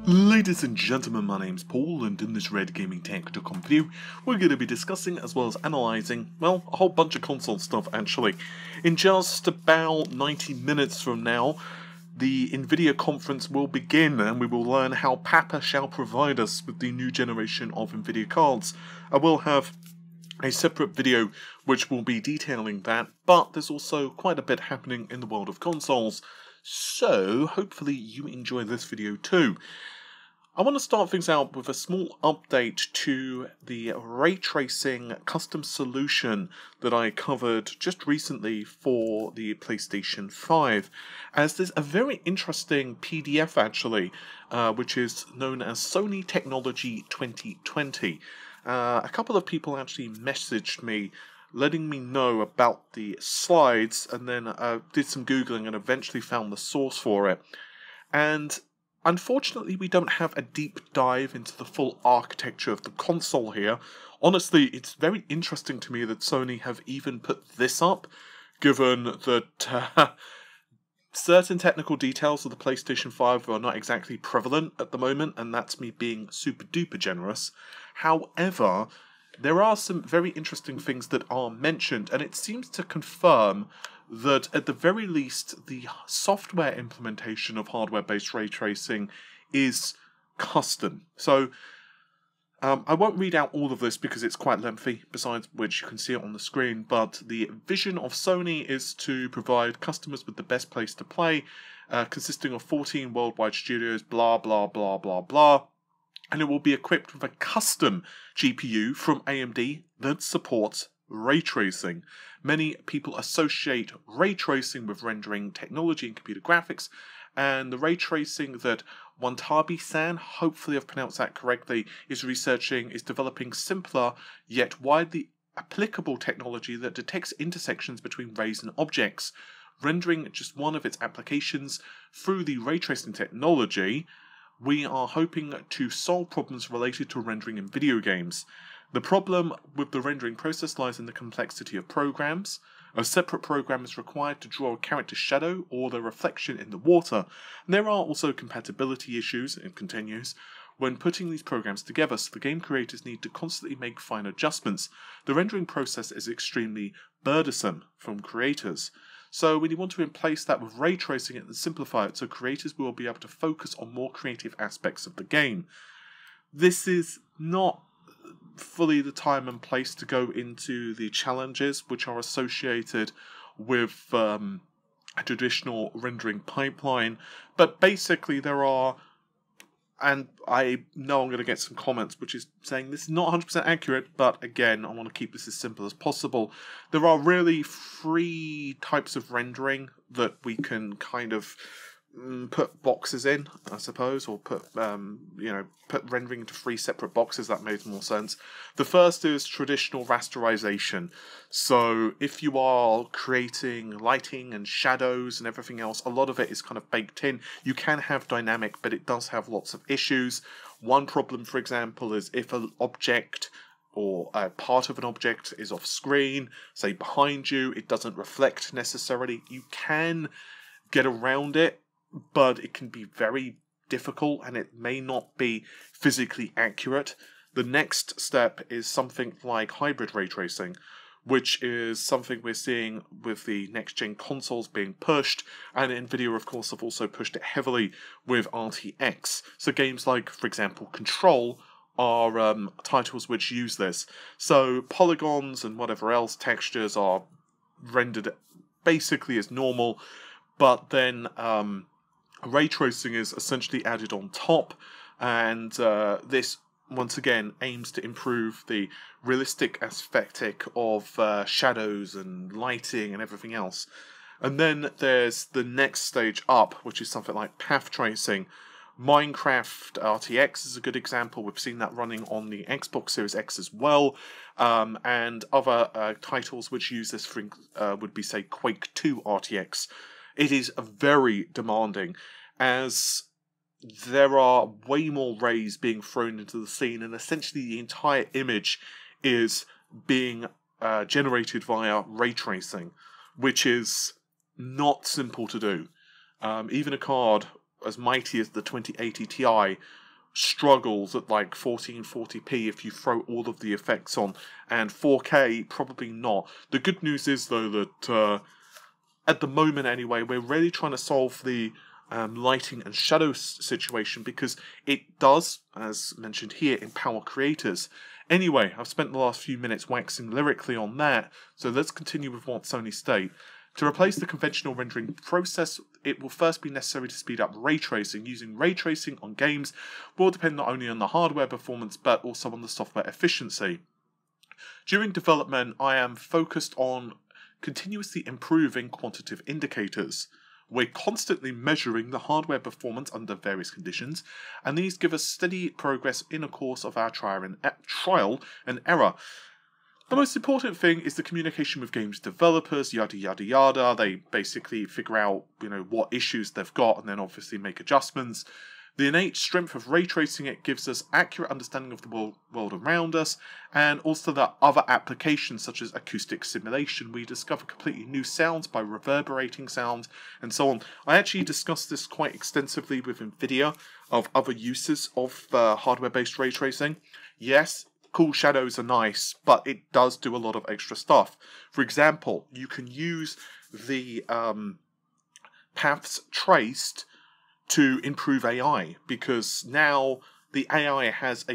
Ladies and gentlemen, my name's Paul, and in this Red Gaming Tech.com video, we're going to be discussing as well as analysing, well, a whole bunch of console stuff actually. In just about 90 minutes from now, the Nvidia conference will begin, and we will learn how Papa shall provide us with the new generation of Nvidia cards. I will have a separate video which will be detailing that, but there's also quite a bit happening in the world of consoles, so hopefully you enjoy this video too. I want to start things out with a small update to the ray tracing custom solution that I covered just recently for the PlayStation 5, as there's a very interesting PDF actually, which is known as Sony Technology 2020. A couple of people actually messaged me letting me know about the slides, and then did some Googling and eventually found the source for it. And unfortunately, we don't have a deep dive into the full architecture of the console here. Honestly, it's very interesting to me that Sony have even put this up, given that certain technical details of the PlayStation 5 are not exactly prevalent at the moment, and that's me being super duper generous. However, there are some very interesting things that are mentioned, and it seems to confirm that at the very least the software implementation of hardware-based ray tracing is custom. So I won't read out all of this because it's quite lengthy, besides which you can see it on the screen, but the vision of Sony is to provide customers with the best place to play, consisting of 14 worldwide studios, blah blah blah blah blah, and it will be equipped with a custom GPU from AMD that supports ray tracing. Many people associate ray tracing with rendering technology and computer graphics, and the ray tracing that Wantabi-san, hopefully I've pronounced that correctly, is researching is developing simpler yet widely applicable technology that detects intersections between rays and objects. Rendering just one of its applications through the ray tracing technology, we are hoping to solve problems related to rendering in video games. The problem with the rendering process lies in the complexity of programs. A separate program is required to draw a character's shadow or their reflection in the water, and there are also compatibility issues, it continues, when putting these programs together, so the game creators need to constantly make fine adjustments. The rendering process is extremely burdensome from creators. So we want to replace that with ray tracing it and simplify it so creators will be able to focus on more creative aspects of the game. This is not fully the time and place to go into the challenges which are associated with a traditional rendering pipeline, but basically there are, and I know I'm going to get some comments which is saying this is not 100% accurate, but again I want to keep this as simple as possible. There are really three types of rendering that we can kind of put boxes in, I suppose, or put put rendering into three separate boxes. That makes more sense. The first is traditional rasterization. So if you are creating lighting and shadows and everything else, a lot of it is kind of baked in. You can have dynamic, but it does have lots of issues. One problem, for example, is if an object or a part of an object is off screen, say behind you, it doesn't reflect necessarily. You can get around it, but it can be very difficult and it may not be physically accurate. The next step is something like hybrid ray tracing, which is something we're seeing with the next-gen consoles being pushed, and Nvidia, of course, have also pushed it heavily with RTX. So games like, for example, Control are titles which use this. So polygons and whatever else, textures are rendered basically as normal, but then ray tracing is essentially added on top, and this once again aims to improve the realistic aesthetic of shadows and lighting and everything else. And then there's the next stage up, which is something like path tracing. Minecraft RTX is a good example. We've seen that running on the Xbox Series X as well, and other titles which use this would be, say, Quake 2 RTX. It is very demanding, as there are way more rays being thrown into the scene, and essentially the entire image is being generated via ray tracing, which is not simple to do. Even a card as mighty as the 2080 Ti struggles at like 1440p if you throw all of the effects on, and 4K probably not. The good news is though that at the moment anyway, we're really trying to solve the lighting and shadow situation, because it does, as mentioned here, empower creators. Anyway, I've spent the last few minutes waxing lyrically on that, so let's continue with what Sony state. To replace the conventional rendering process, it will first be necessary to speed up ray tracing. Using ray tracing on games will depend not only on the hardware performance, but also on the software efficiency. During development, I am focused on continuously improving quantitative indicators. We're constantly measuring the hardware performance under various conditions, and these give us steady progress in the course of our trial and error. The most important thing is the communication with games developers, yada yada yada. They basically figure out, what issues they've got and then obviously make adjustments. The innate strength of ray tracing, it gives us accurate understanding of the world around us, and also the other applications such as acoustic simulation. We discover completely new sounds by reverberating sounds and so on. I actually discussed this quite extensively with NVIDIA of other uses of hardware-based ray tracing. Yes, cool shadows are nice, but it does do a lot of extra stuff. For example, you can use the paths traced to improve AI, because now the AI has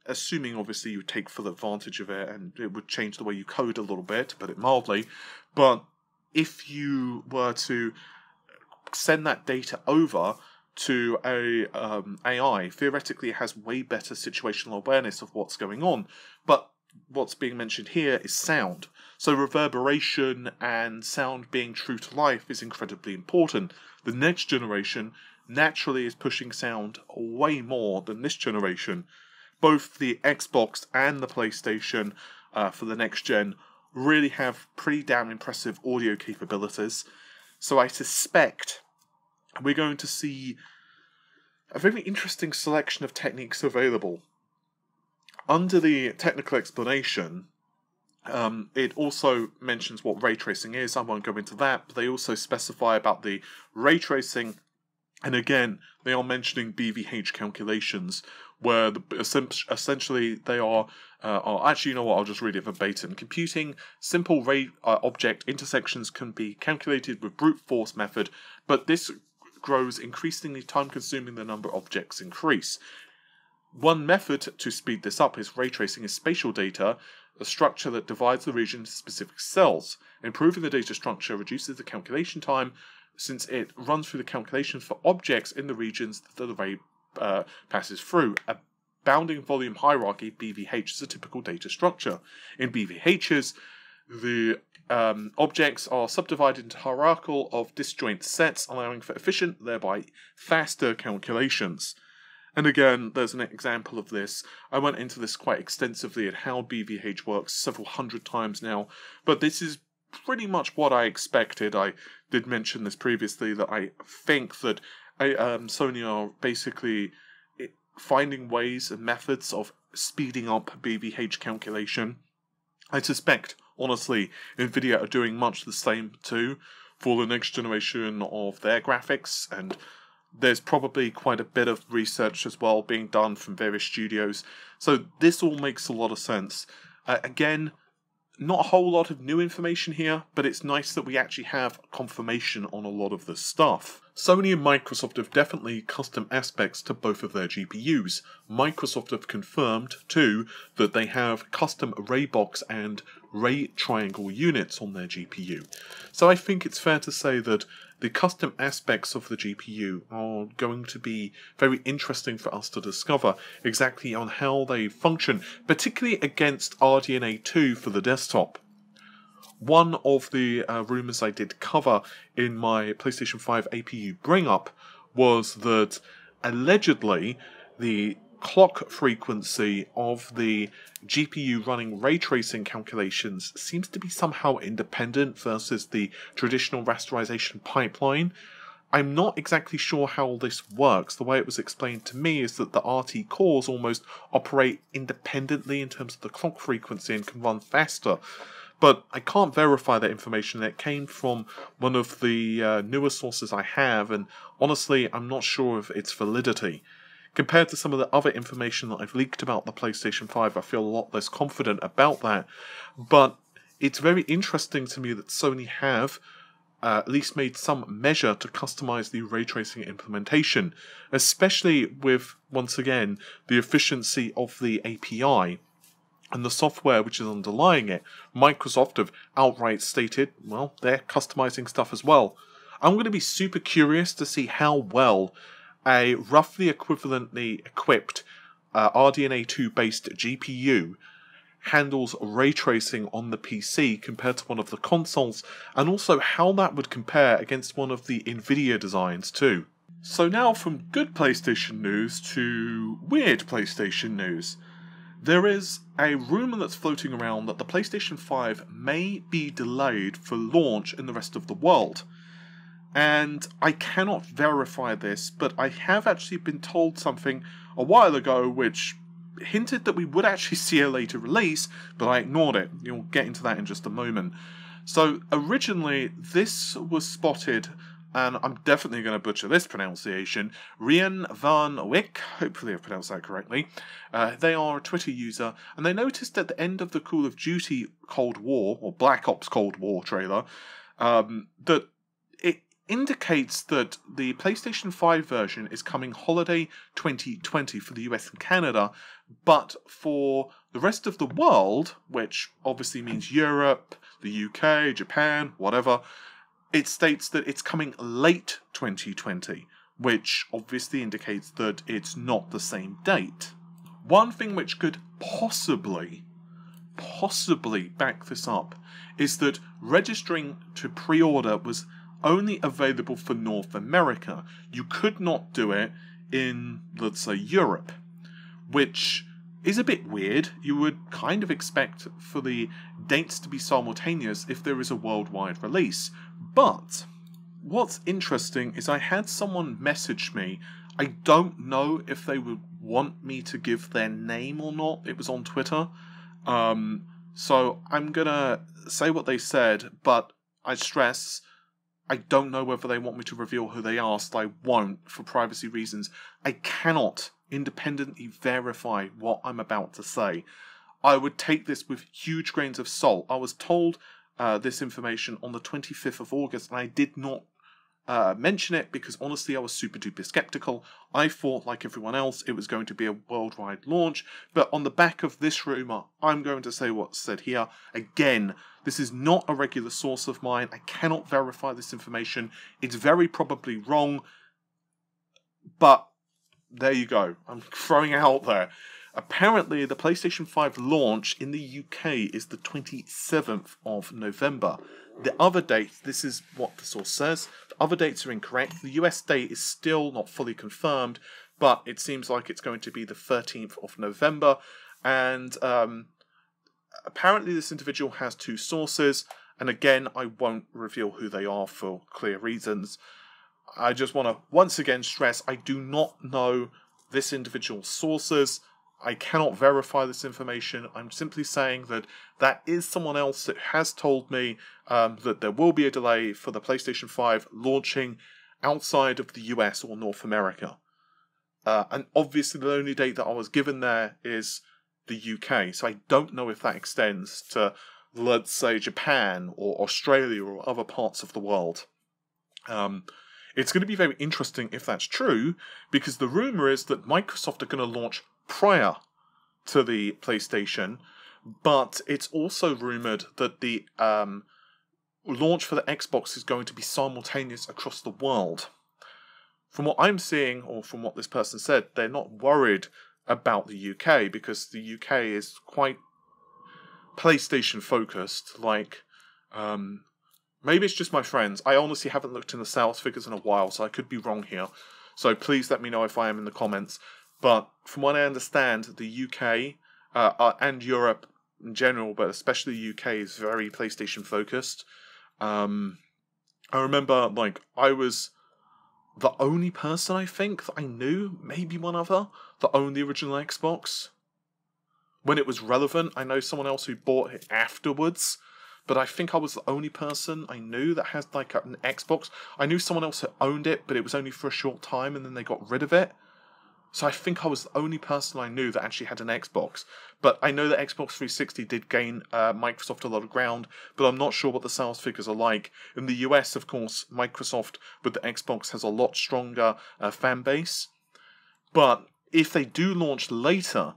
assuming obviously you take full advantage of it, and it would change the way you code a little bit, to put it mildly, but if you were to send that data over to a AI, theoretically it has way better situational awareness of what's going on, but what's being mentioned here is sound. So reverberation and sound being true to life is incredibly important. The next generation naturally is pushing sound way more than this generation. Both the Xbox and the PlayStation for the next gen really have pretty damn impressive audio capabilities. So I suspect we're going to see a very interesting selection of techniques available. Under the technical explanation, it also mentions what ray tracing is. I won't go into that, but they also specify about the ray tracing. And again, they are mentioning BVH calculations, where essentially they are actually, you know what, I'll just read it verbatim. Computing simple ray object intersections can be calculated with brute force method, but this grows increasingly time-consuming the number of objects increase. One method to speed this up is ray tracing is spatial data, a structure that divides the region into specific cells. Improving the data structure reduces the calculation time, since it runs through the calculations for objects in the regions that the ray passes through. A bounding volume hierarchy, BVH, is a typical data structure. In BVHs, the objects are subdivided into hierarchical of disjoint sets, allowing for efficient, thereby faster calculations. And again, there's an example of this. I went into this quite extensively at how BVH works several hundred times now, but this is pretty much what I expected. I did mention this previously, that I think that Sony are basically finding ways and methods of speeding up BVH calculation. I suspect, honestly, NVIDIA are doing much the same too for the next generation of their graphics, and there's probably quite a bit of research as well being done from various studios. So this all makes a lot of sense. Again, not a whole lot of new information here, but it's nice that we actually have confirmation on a lot of this stuff. Sony and Microsoft have definitely custom aspects to both of their GPUs. Microsoft have confirmed, too, that they have custom array box and ray triangle units on their GPU. So I think it's fair to say that the custom aspects of the GPU are going to be very interesting for us to discover exactly on how they function, particularly against RDNA 2 for the desktop. One of the rumours I did cover in my PlayStation 5 APU bring-up was that allegedly the clock frequency of the GPU running ray tracing calculations seems to be somehow independent versus the traditional rasterization pipeline. I'm not exactly sure how this works. The way it was explained to me is that the RT cores almost operate independently in terms of the clock frequency and can run faster. but I can't verify that information. It came from one of the newer sources I have, and honestly, I'm not sure of its validity. Compared to some of the other information that I've leaked about the PlayStation 5, I feel a lot less confident about that. But it's very interesting to me that Sony have at least made some measure to customize the ray tracing implementation, especially with, once again, the efficiency of the API and the software which is underlying it. Microsoft have outright stated, well, they're customizing stuff as well. I'm going to be super curious to see how well a roughly equivalently equipped RDNA 2 based GPU handles ray tracing on the PC compared to one of the consoles, and also how that would compare against one of the Nvidia designs too. So now from good PlayStation news to weird PlayStation news. There is a rumour that's floating around that the PlayStation 5 may be delayed for launch in the rest of the world. And I cannot verify this, but I have actually been told something a while ago which hinted that we would actually see a later release, but I ignored it. You'll get into that in just a moment. So originally this was spotted, and I'm definitely going to butcher this pronunciation, Rian van Wyk, hopefully I've pronounced that correctly. They are a Twitter user, and they noticed at the end of the Call of Duty Cold War, or Black Ops Cold War trailer, that it indicates that the PlayStation 5 version is coming holiday 2020 for the US and Canada, but for the rest of the world, which obviously means Europe, the UK, Japan, whatever, it states that it's coming late 2020, which obviously indicates that it's not the same date. One thing which could possibly back this up is that registering to pre-order was only available for North America. You could not do it in, let's say, Europe, which is a bit weird. You would kind of expect for the dates to be simultaneous if there is a worldwide release. But what's interesting is I had someone message me. I don't know if they would want me to give their name or not. It was on Twitter. So I'm gonna say what they said, but I stress I don't know whether they want me to reveal who they are, so I won't for privacy reasons. I cannot independently verify what I'm about to say. I would take this with huge grains of salt. I was told this information on the 25th of August, and I did not mention it because honestly I was super duper skeptical. I thought, like everyone else, it was going to be a worldwide launch, but on the back of this rumour, I'm going to say what's said here. Again, this is not a regular source of mine. I cannot verify this information. It's very probably wrong, but there you go. I'm throwing it out there. Apparently, the PlayStation 5 launch in the UK is the 27th of November. The other dates, this is what the source says, the other dates are incorrect. The US date is still not fully confirmed, but it seems like it's going to be the 13th of November. And apparently this individual has two sources, and again, I won't reveal who they are for clear reasons. I just want to once again stress, I do not know this individual's sources. I cannot verify this information. I'm simply saying that that is someone else that has told me that there will be a delay for the PlayStation 5 launching outside of the US or North America. And obviously the only date that I was given there is the UK, so I don't know if that extends to, let's say, Japan or Australia or other parts of the world. It's going to be very interesting if that's true, because the rumour is that Microsoft are going to launch prior to the PlayStation, but it's also rumoured that the launch for the Xbox is going to be simultaneous across the world. From what I'm seeing, or from what this person said, they're not worried about the UK, because the UK is quite PlayStation focused. Like, maybe it's just my friends. I honestly haven't looked in the sales figures in a while, so I could be wrong here. So please let me know if I am in the comments. But from what I understand, the UK and Europe in general, but especially the UK, is very PlayStation focused. I remember, like, I was the only person, I think, that I knew, maybe one other, that owned the original Xbox when it was relevant. I know someone else who bought it afterwards, but I think I was the only person I knew that has like an Xbox. I knew someone else that owned it, but it was only for a short time and then they got rid of it. So I think I was the only person I knew that actually had an Xbox. But I know that Xbox 360 did gain Microsoft a lot of ground, but I'm not sure what the sales figures are like. In the US, of course, Microsoft with the Xbox has a lot stronger fan base. But if they do launch later,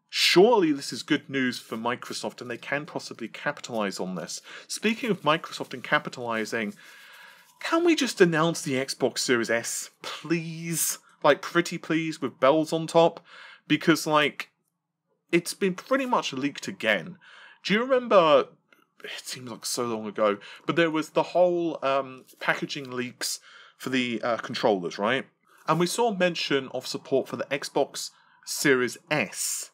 surely this is good news for Microsoft and they can possibly capitalize on this. Speaking of Microsoft and capitalizing, can we just announce the Xbox Series S, please? Like, pretty please, with bells on top? Because, like, it's been pretty much leaked again. Do you remember, it seems like so long ago, but there was the whole packaging leaks for the controllers, right? And we saw mention of support for the Xbox Series S.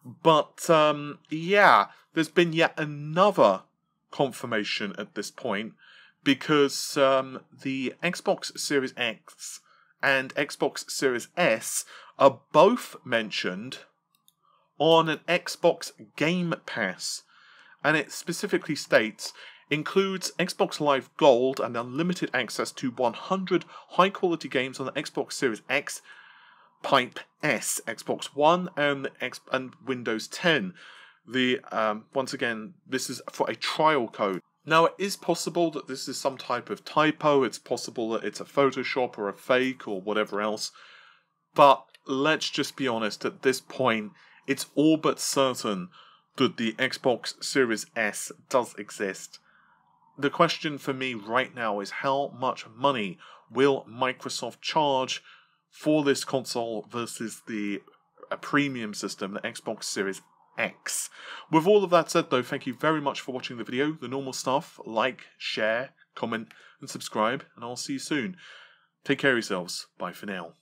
But, yeah, there's been yet another confirmation at this point, because the Xbox Series X and Xbox Series S are both mentioned on an Xbox Game Pass. And it specifically states, includes Xbox Live Gold and unlimited access to 100 high-quality games on the Xbox Series X, Type S, Xbox One, and Windows 10. Once again, this is for a trial code. Now, it is possible that this is some type of typo, it's possible that it's a Photoshop or a fake or whatever else, but let's just be honest, at this point, it's all but certain that the Xbox Series S does exist. The question for me right now is how much money will Microsoft charge for this console versus a premium system, the Xbox Series X. With all of that said though, thank you very much for watching the video. The normal stuff, like, share, comment and subscribe, and I'll see you soon. Take care of yourselves. Bye for now.